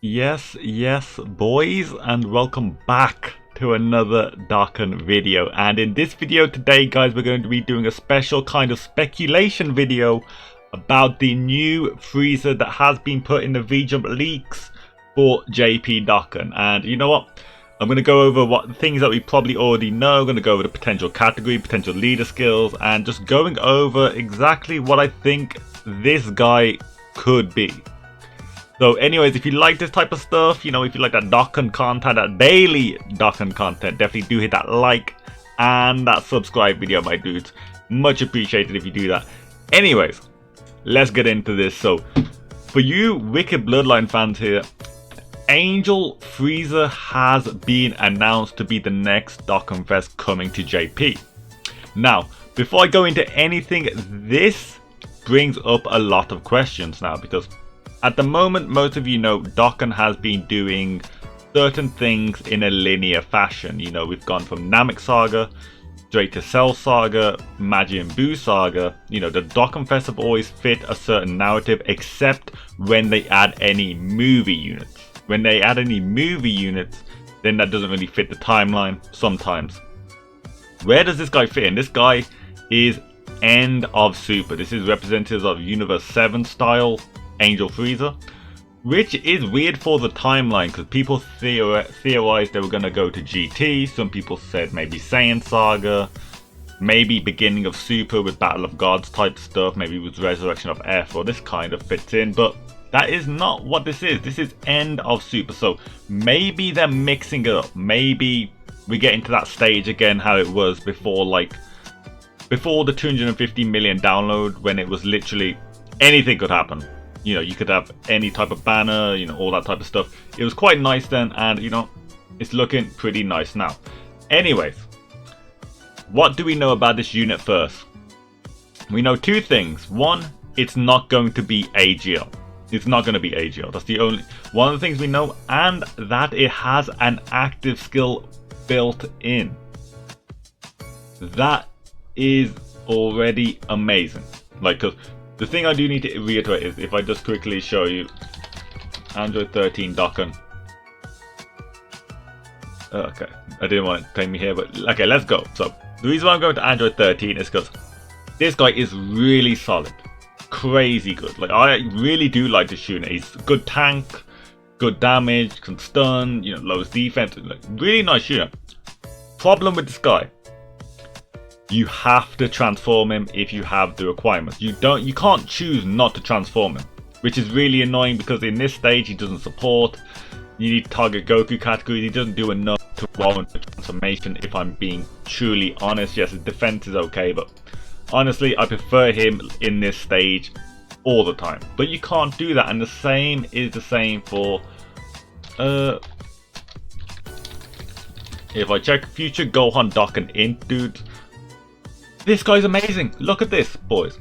Yes, boys, and welcome back to another Dokkan video. And in this video today, guys, we're going to be doing a special kind of speculation video about the new Frieza that has been put in the V-Jump leaks for JP Dokkan. And you know what? I'm going to go over what things that we probably already know. I'm going to go over the potential category, potential leader skills, and just going over exactly what I think this guy could be. So anyways, if you like this type of stuff, if you like that Dokkan content, that daily Dokkan content, definitely do hit that like and that subscribe video, my dudes. Much appreciated if you do that. Anyways, let's get into this. So, for you Wicked Bloodline fans here, Angel Frieza has been announced to be the next Dokkan Fest coming to JP. Now, before I go into anything, this brings up a lot of questions now, because at the moment, most of you know Dokkan has been doing certain things in a linear fashion. We've gone from Namek Saga straight to Cell Saga, Majin Buu Saga. The Dokkan Fest have always fit a certain narrative, except when they add any movie units. When they add any movie units, then that doesn't really fit the timeline sometimes. Where does this guy fit in? This guy is End of Super. This is representative of Universe 7 style Angel Frieza, which is weird for the timeline because people theorized they were going to go to GT. Some people said maybe Saiyan Saga, maybe beginning of Super with Battle of Gods type stuff, maybe with Resurrection of F, or this kind of fits in, but that is not what this is. This is End of Super, so maybe they're mixing it up. Maybe we get into that stage again how it was before, before the 250 million download, when it was literally anything could happen. You could have any type of banner, all that type of stuff. It was quite nice then, and it's looking pretty nice now. Anyways, what do we know about this unit first? We know two things. One, it's not going to be AGL. It's not going to be AGL. That's the only one of the things we know, and that it has an active skill built in. That is already amazing. Because the thing I do need to reiterate is, if I just quickly show you Android 13 Dokkan. Okay, I didn't want to take me here, but okay, let's go. So the reason why I'm going to Android 13 is because this guy is really solid, crazy good. I really do like this unit. He's good tank, good damage, can stun, lowest defense, really nice unit. Problem with this guy: you have to transform him if you have the requirements. You can't choose not to transform him, which is really annoying because in this stage he doesn't support. You need target Goku categories. He doesn't do enough to warrant a transformation, if I'm being truly honest. Yes, his defense is okay, but honestly I prefer him in this stage all the time. But you can't do that, and the same is the same for if I check future Gohan Dokkan Int, dude. This guy's amazing. Look at this, boys.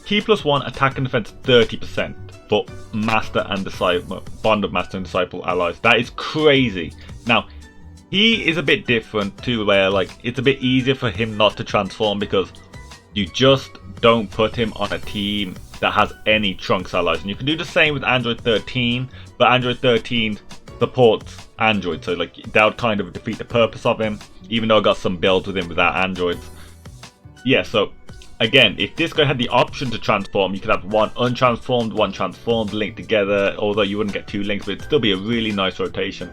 Key +1 attack and defense 30% for Master and Disciple, Bond of Master and Disciple allies. That is crazy. Now, he is a bit different too, where it's a bit easier for him not to transform because you just don't put him on a team that has any Trunks allies. And you can do the same with Android 13, but Android 13 supports Android, so that would kind of defeat the purpose of him, even though I got some builds with him without Androids. Yeah, so again, if this guy had the option to transform, you could have one untransformed, one transformed linked together, although you wouldn't get two links, but it'd still be a really nice rotation.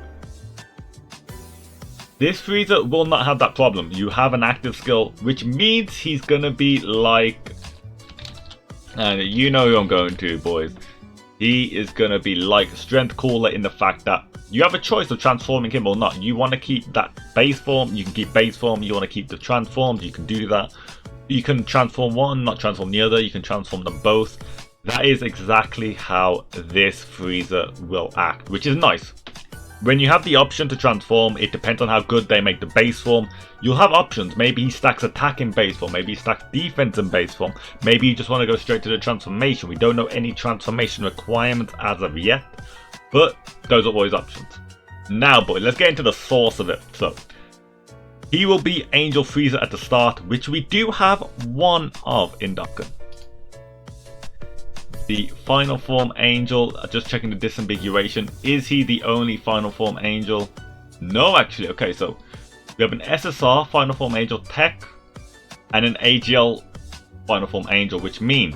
This Frieza will not have that problem. You have an active skill, which means he's gonna be and you know who I'm going to, boys. He is gonna be like Strength Cooler in the fact that you have a choice of transforming him or not. You want to keep that base form, you can keep base form. You want to keep the transformed, you can do that. You can transform one, not transform the other. You can transform them both. That is exactly how this Frieza will act, which is nice. When you have the option to transform, it depends on how good they make the base form. You'll have options. Maybe he stacks attack in base form. Maybe he stacks defense in base form. Maybe you just want to go straight to the transformation. We don't know any transformation requirements as of yet, but those are always options. Now, boy, let's get into the source of it. So, he will be Angel Frieza at the start, which we do have one of in Dokkan. The final form angel, just checking the disambiguation. Is he the only final form angel? No, actually. Okay, so we have an SSR final form angel tech and an AGL final form angel, which means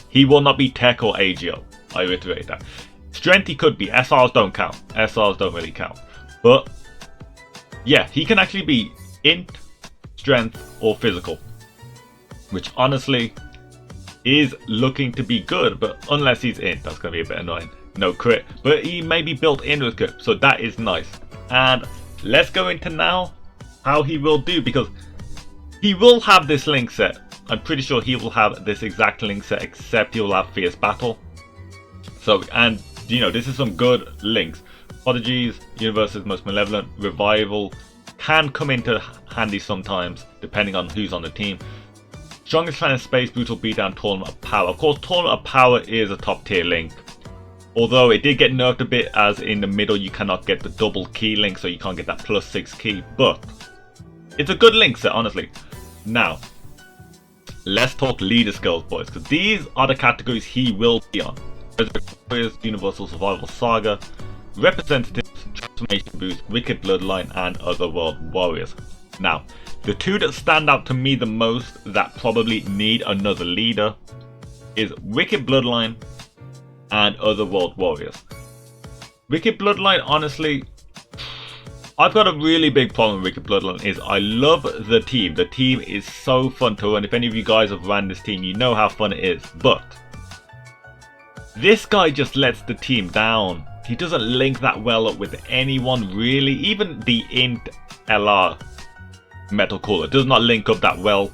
he will not be tech or AGL. I reiterate that. Strength he could be. SRs don't count. SRs don't really count. But yeah, he can actually be int, strength, or physical, which honestly is looking to be good, but unless he's int, that's going to be a bit annoying. No crit, but he may be built in with crit, so that is nice. And let's go into now how he will do, because he will have this link set. I'm pretty sure he will have this exact link set, except he will have Fierce Battle. So, and you know, this is some good links. Prodigies, Universe's Most Malevolent, Revival can come into handy sometimes, depending on who's on the team. Strongest Clan in Space, Brutal Beatdown, Tournament of Power. Of course, Tournament of Power is a top tier link. Although it did get nerfed a bit, as in the middle you cannot get the double key link, so you can't get that +6 key. But it's a good link set, honestly. Now, let's talk leader skills, boys, because these are the categories he will be on. Universal Survival Saga, Representatives, Transformation Boost, Wicked Bloodline, and Otherworld Warriors. Now, the two that stand out to me the most that probably need another leader is Wicked Bloodline and Otherworld Warriors. Wicked Bloodline, honestly, I've got a really big problem with Wicked Bloodline. Is I love the team. The team is so fun to run. If any of you guys have ran this team, you know how fun it is. But this guy just lets the team down. He doesn't link that well up with anyone really. Even the int LR Metal Cooler does not link up that well.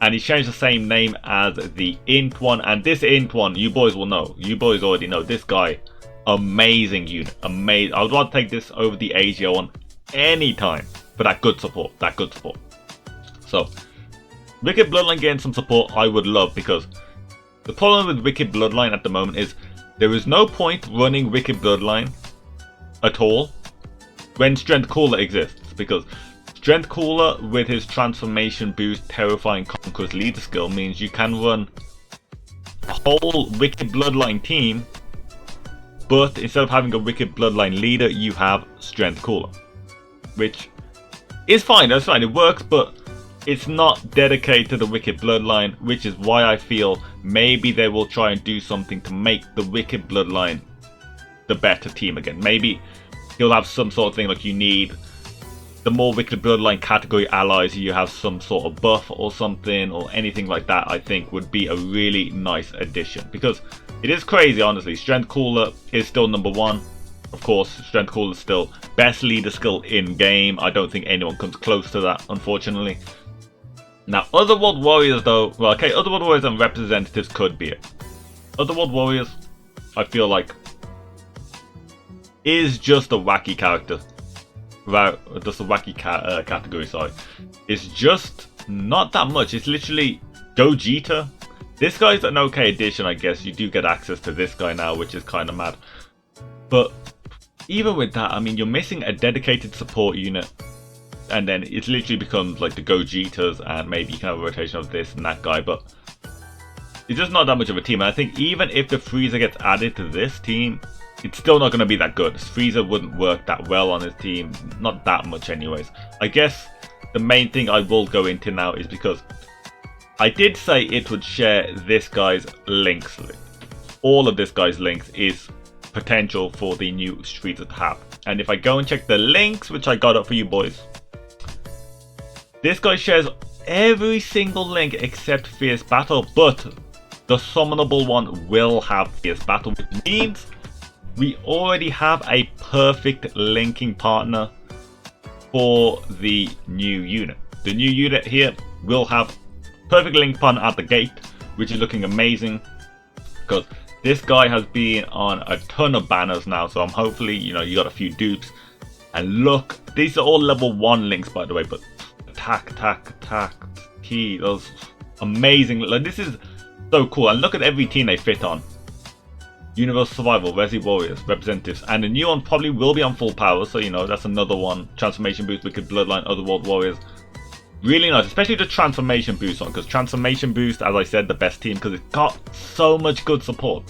And he changed the same name as the int one. And this int one, you boys will know. You boys already know. This guy, amazing unit. Amazing. I would rather take this over the AGO one anytime for that good support. So, Wicked Bloodline getting some support I would love, because the problem with Wicked Bloodline at the moment is there is no point running Wicked Bloodline at all when Strength Cooler exists, because Strength Cooler with his transformation boost, Terrifying Conqueror's leader skill means you can run a whole Wicked Bloodline team, but instead of having a Wicked Bloodline leader, you have Strength Cooler, which is fine. That's fine, it works, but it's not dedicated to the Wicked Bloodline, which is why I feel maybe they will try and do something to make the Wicked Bloodline the better team again. Maybe he'll have some sort of thing like you need the more Wicked Bloodline category allies, you have some sort of buff or something, or anything like that. I think would be a really nice addition, because it is crazy, honestly. Strength Cooler is still number one. Of course, Strength Cooler is still best leader skill in game. I don't think anyone comes close to that, unfortunately. Now, Otherworld Warriors though, well, okay, Otherworld Warriors and Representatives could be it. Otherworld Warriors, I feel like, is just a wacky character. Right, just a wacky category, sorry. It's just not that much. It's literally Gogeta. This guy's an okay addition, I guess. You do get access to this guy now, which is kind of mad. But even with that, I mean, you're missing a dedicated support unit. And then it literally becomes like the Gogetas, and maybe you can have a rotation of this and that guy, but it's just not that much of a team. And I think even if the Frieza gets added to this team, it's still not going to be that good. Frieza wouldn't work that well on his team, not that much anyways. I guess the main thing I will go into now is because I did say it would share this guy's links. All of this guy's links is potential for the new Frieza to have. And if I go and check the links, which I got up for you boys, this guy shares every single link except Fierce Battle, but the summonable one will have Fierce Battle, which means we already have a perfect linking partner for the new unit. The new unit here will have perfect link partner at the gate, which is looking amazing, because this guy has been on a ton of banners now, so I'm hopefully, you know, you got a few dupes. And look, these are all level 1 links, by the way, but attack, key, those amazing. Like, this is so cool. And look at every team they fit on. Universal Survival, Resi Warriors, Representatives, and the new one probably will be on full power, so you know, that's another one. Transformation Boost, Wicked Bloodline, Otherworld Warriors, Really nice, especially the transformation boost on, because transformation boost, as I said, the best team because it's got so much good support.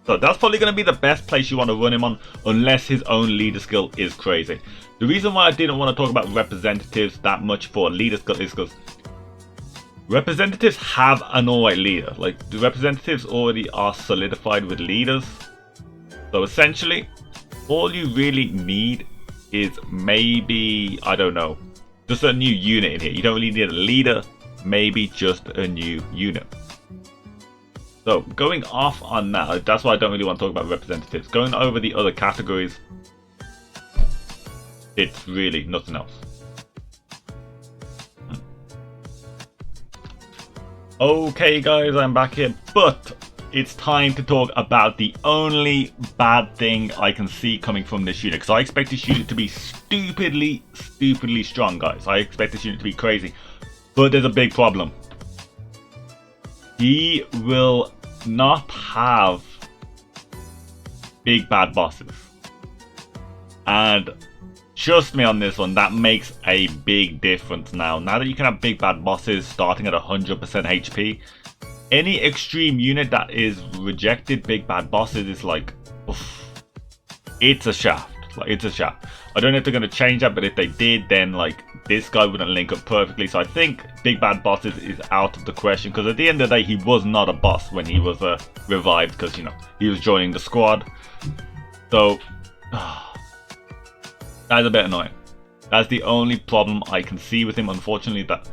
So that's probably going to be the best place you want to run him on, unless his own leader skill is crazy. The reason why I didn't want to talk about representatives that much for leader skill is because representatives have an alright leader. Like, the representatives already are solidified with leaders. So essentially, all you really need is maybe, I don't know, just a new unit in here. You don't really need a leader, maybe just a new unit. So going off on that, that's why I don't really want to talk about representatives. Going over the other categories, it's really nothing else. Okay guys, I'm back here, but it's time to talk about the only bad thing I can see coming from this unit, because I expect this unit to be stupidly strong, guys. I expect this unit to be crazy, but there's a big problem. He will not have big bad bosses, and trust me on this one, that makes a big difference now. Now that you can have big bad bosses starting at 100% HP, any extreme unit that is rejected big bad bosses is like, oof, it's a shaft. Like, it's a shaft. I don't know if they're going to change that, but if they did, then like this guy wouldn't link up perfectly. So I think big bad bosses is out of the question, because at the end of the day, he was not a boss when he was revived, because, you know, he was joining the squad. So that's a bit annoying. That's the only problem I can see with him, unfortunately, that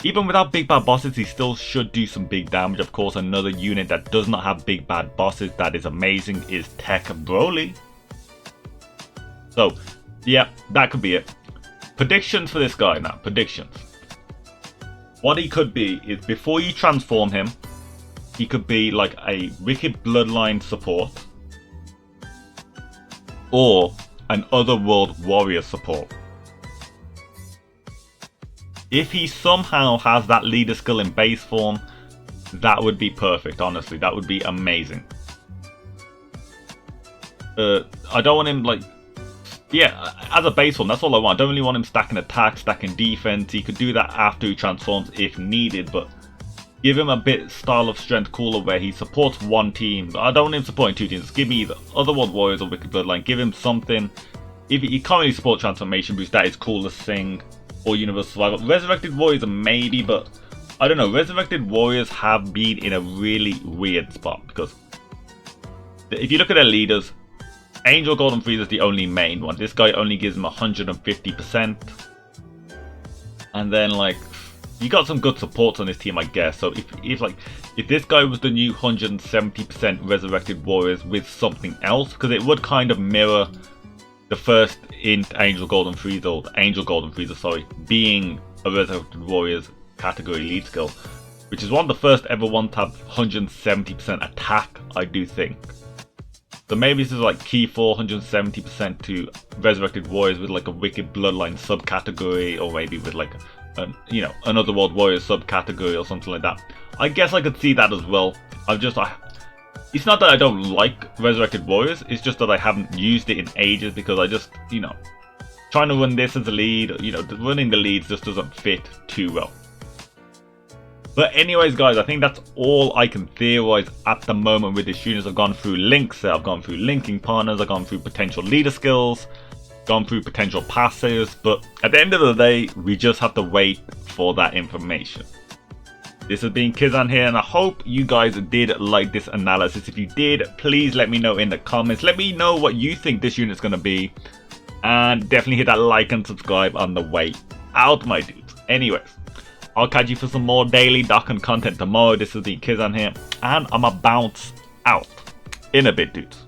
even without big bad bosses, he still should do some big damage. Of course, another unit that does not have big bad bosses that is amazing is Tech Broly. So yeah, that could be it. Predictions for this guy now. Predictions. What he could be is, before you transform him, he could be like a Wicked Bloodline support, or an Otherworld Warrior support. If he somehow has that leader skill in base form, that would be perfect, honestly. That would be amazing. I don't want him, like, yeah, as a base form, that's all I want. I don't really want him stacking attack, stacking defense. He could do that after he transforms if needed, but give him a bit style of strength cooler where he supports one team. I don't want him supporting two teams. Give me either Otherworld Warriors or Wicked Bloodline. Give him something. If he can't really support transformation boost, that is coolest thing. Or Universal Survival. Resurrected Warriors maybe, but I don't know. Resurrected Warriors have been in a really weird spot, because if you look at their leaders, Angel Golden Frieza is the only main one. This guy only gives him 150%. And then, like, you got some good supports on this team, I guess. So if this guy was the new 170% Resurrected Warriors with something else, because it would kind of mirror the first Angel Golden Frieza, sorry, being a Resurrected Warriors category lead skill, which is one of the first ever ones to have 170% attack, I do think. So maybe this is like key for 170% to Resurrected Warriors with like a Wicked Bloodline subcategory, or maybe with like you know, an Otherworld Warriors subcategory or something like that. I guess I could see that as well. It's not that I don't like Resurrected Warriors, it's just that I haven't used it in ages, because I just, you know, trying to run this as a lead, you know, running the leads just doesn't fit too well. But anyways, guys, I think that's all I can theorize at the moment with this unit. I've gone through links, I've gone through linking partners, I've gone through potential leader skills, gone through potential passives, but at the end of the day, we just have to wait for that information. This has been Kizan here, and I hope you guys did like this analysis. If you did, please let me know in the comments. Let me know what you think this unit's going to be, and definitely hit that like and subscribe on the way out, my dudes. Anyways, I'll catch you for some more daily Dokkan content tomorrow. This has been Kizan here, and I'm a bounce out in a bit, dudes.